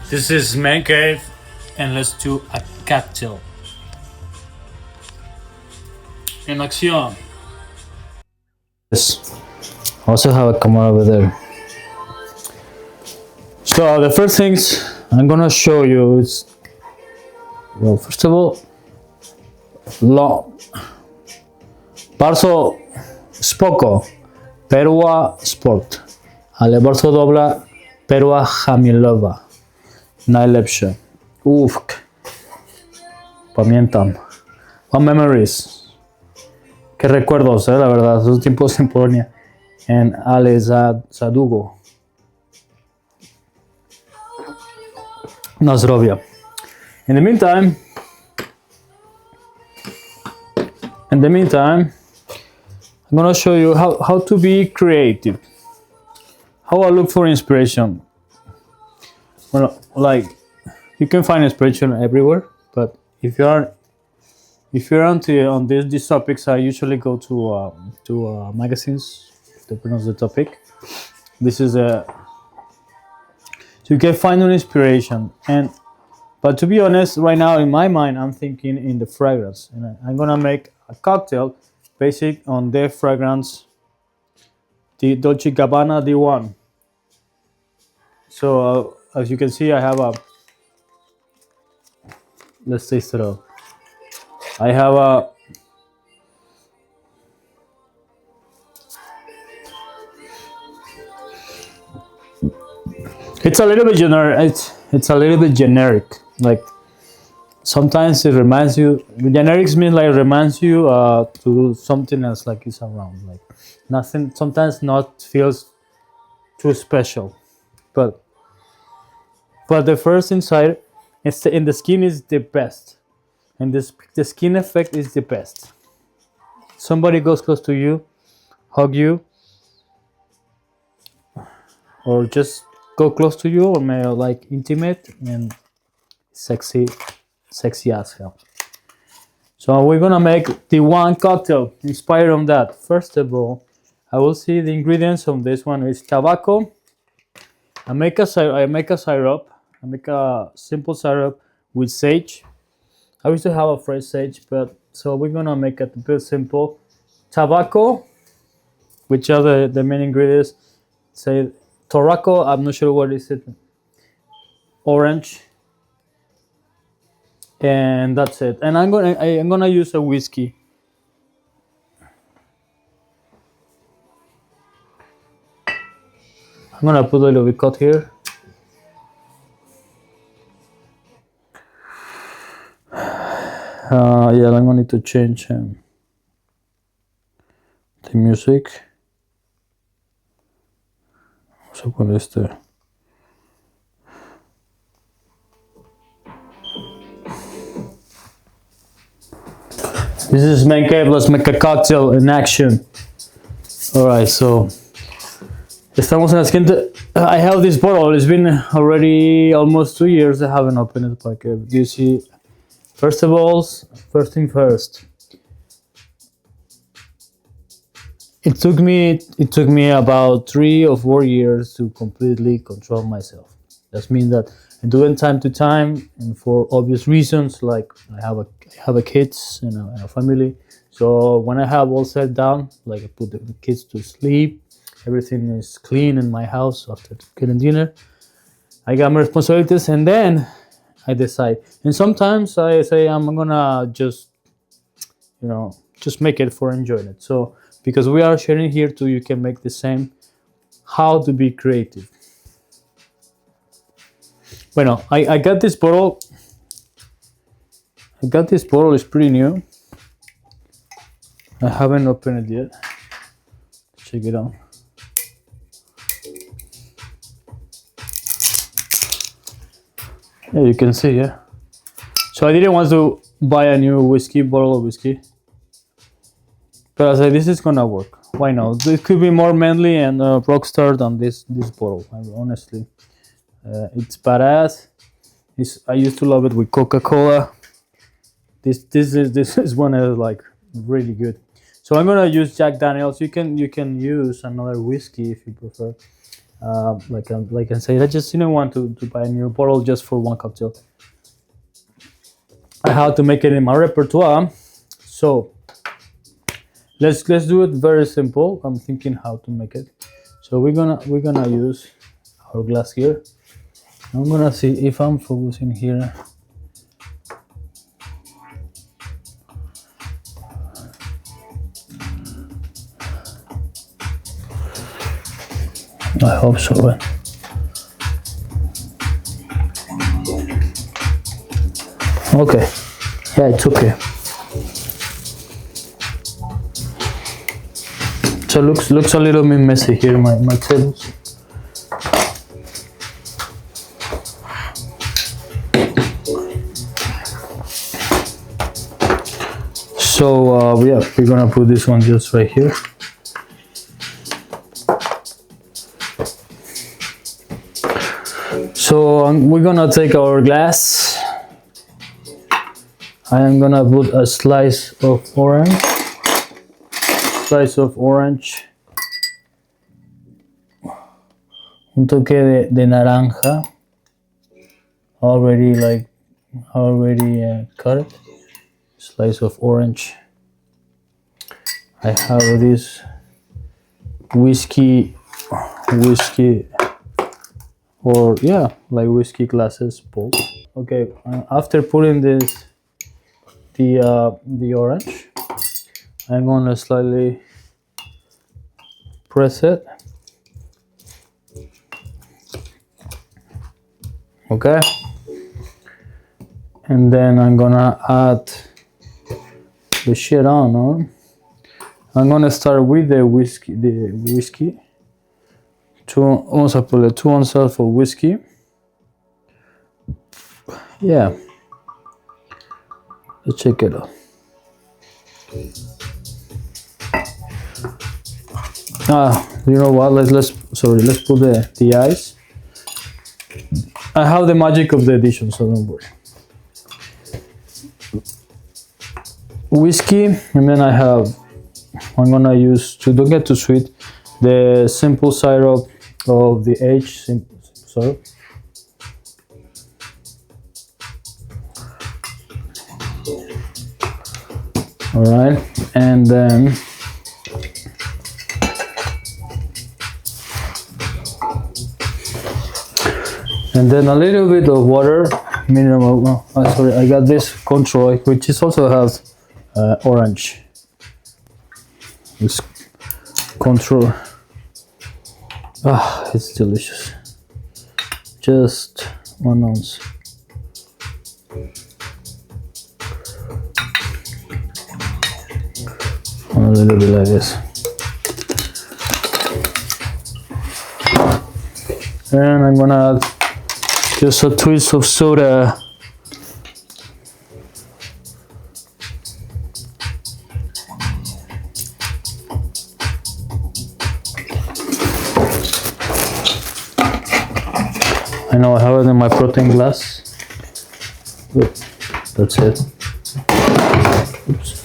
This is Man Cave, and let's do a cocktail. En acción. Yes. Also have a camera over there. So the first things I'm gonna show you is, well, first of all, bardzo spoko, perła sport, ale bardzo dobra perła hamilowa, najlepsze. Uff, pamiętam. What memories. Qué recuerdos, la verdad, esos tiempos en Polonia, en Ale Zadugo. Na zdrowie. In the meantime, I'm gonna show you how to be creative. How I look for inspiration. Well, like, you can find inspiration everywhere, but if you're on these topics, I usually go to magazines, depending on the topic. This is so you can find an inspiration. But to be honest, right now in my mind, I'm thinking in the fragrance, and I'm gonna make a cocktail based on the fragrance, the Dolce Gabbana D1. So as you can see, I have a. Let's taste it out. I have a. It's a little bit generic. It's a little bit generic. Like, sometimes it reminds you. Generics means like reminds you to do something else, like it's around. Like nothing. Sometimes not feels too special, but the first inside, in the skin is the best, and the skin effect is the best. Somebody goes close to you, hug you, or just go close to you, or maybe like intimate and sexy as hell. So we're gonna make the one cocktail inspired on that. First of all, I will see the ingredients of this one is tobacco. I make a syrup. I make a simple syrup with sage. I used to have a fresh sage, but so we're gonna make it a bit simple. Tobacco, which are the main ingredients. Say tobacco. I'm not sure what is it. Orange, and that's it. And I'm gonna use a whiskey. I'm gonna put a little bit cut here. Yeah, I'm gonna need to change the music. Vamos a poner este. This is Man Cave. Let's make a cocktail in action. Alright, so estamos en la siguiente. I have this bottle. It's been already almost 2 years. I haven't opened it. Like, do you see? First thing first. It took me about 3 or 4 years to completely control myself. That means that I do it time to time, and for obvious reasons, like I have a kids and a family. So when I have all set down, like I put the kids to sleep, everything is clean in my house after getting dinner. I got my responsibilities, and then I decide. And sometimes I say I'm gonna just make it for enjoying it. So because we are sharing here too, you can make the same. How to be creative. Bueno, I got this bottle. It's pretty new. I haven't opened it yet. Check it out. Yeah, you can see, yeah. So I didn't want to buy a new bottle of whiskey. But I said, this is gonna work. Why not? It could be more manly and rockstar than this bottle. Honestly, it's badass. I used to love it with Coca-Cola. This is one that's like really good. So I'm gonna use Jack Daniels. You can use another whiskey if you prefer. Like I said, I just didn't want to buy a new bottle just for one cocktail. I had to make it in my repertoire. So let's do it very simple. I'm thinking how to make it. So we're gonna use our glass here. I'm gonna see if I'm focusing here. I hope so. Okay. Yeah, it's okay. So looks a little bit messy here, my tables. So yeah, we're gonna put this one just right here. So we're gonna take our glass. I am gonna put a slice of orange. Un toque de naranja. Already cut it. Slice of orange. I have this whiskey, or yeah, like whiskey glasses bowl. Okay, after putting this, the orange, I'm gonna slightly press it. Okay, and then I'm gonna add the shit on. I'm gonna start with the whiskey. Vamos a ponerle 2 ounces of whiskey. Yeah, let's check it out. You know what? Let's put the ice. I have the magic of the addition, so don't worry. Whiskey, and then I'm gonna use, to don't get too sweet, the simple syrup of the H syrup. All right, and then a little bit of water, minimal. I got this controy, which is also has orange. This control. It's delicious. Just 1 ounce. A little bit like this. And I'm gonna add just a twist of soda. I know I have it in my protein glass. Good. That's it. Oops.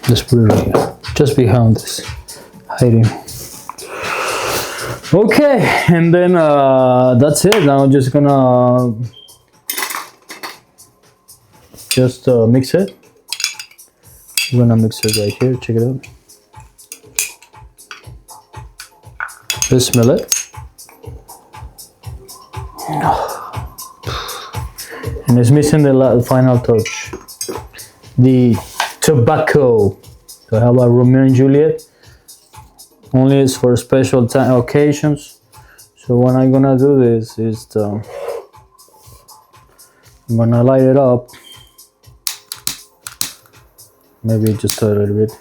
Let's put it right here, just behind this, hiding. Okay, and then that's it. Now I'm just gonna mix it. I'm gonna mix it right here. Check it out. Let's smell it. And it's missing the final touch, the tobacco. So I have a Romeo and Juliet. Only is for special occasions. So what I'm gonna do this is I'm gonna light it up. Maybe just a little bit.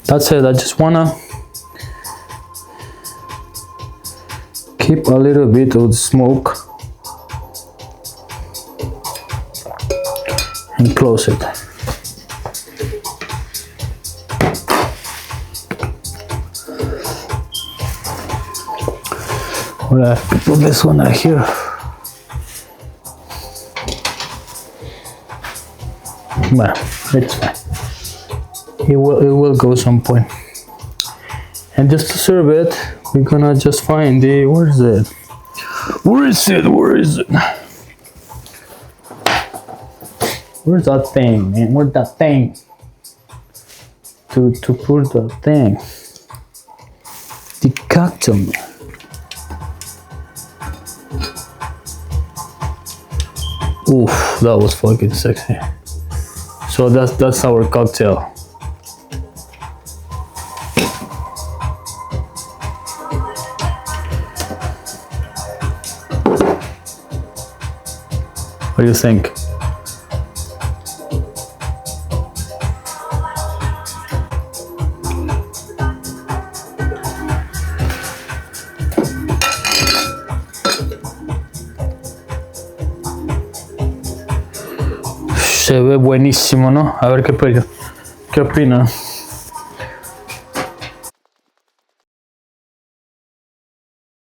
That's it. I just wanna keep a little bit of the smoke and close it. gonna put this one right here. Well, it's fine. It will go some point. And just to serve it, we're gonna just find the, where is it? Where's that thing, man? Where's that thing? To put the thing. The cocktail. Oof, that was fucking sexy. So that's our cocktail. What do you think? Se ve buenísimo, ¿no? A ver qué opina.